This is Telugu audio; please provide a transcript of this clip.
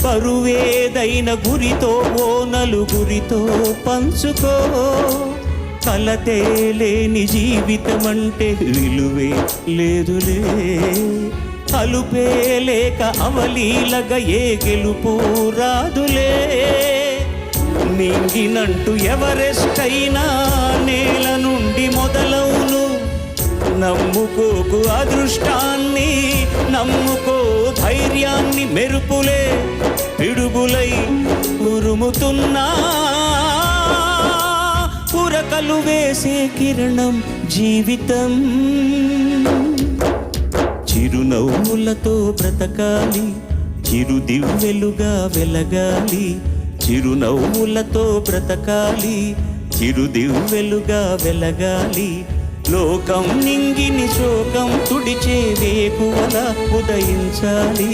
పరువేదైన గురితో ఓ నలుగురితో పంచుకో. కలతే లేని జీవితమంటే విలువే లేదులే. అలుపే లేక అవలీలగా ఏ గెలుపు రాదులే. మింగినంటూ ఎవరెస్ట్ అయినా నేల నుండి మొదలవును. నమ్ముకోకు అదృష్టాన్ని, నమ్ముకో ధైర్యాన్ని. మెరుపులే పిడుగులై ఉరుముతున్నా, ఉరకలు వేసే కిరణం జీవితం. చిరునవ్వులతో బ్రతకాలి, చిరు దివ్వెలుగా వెలగాలి. చిరునవ్వులతో బ్రతకాలి, చిరు దివ్వెలుగా వెలగాలి. లోకం నింగిని శోకం తుడిచే వేకువలా ఉదయించాలి.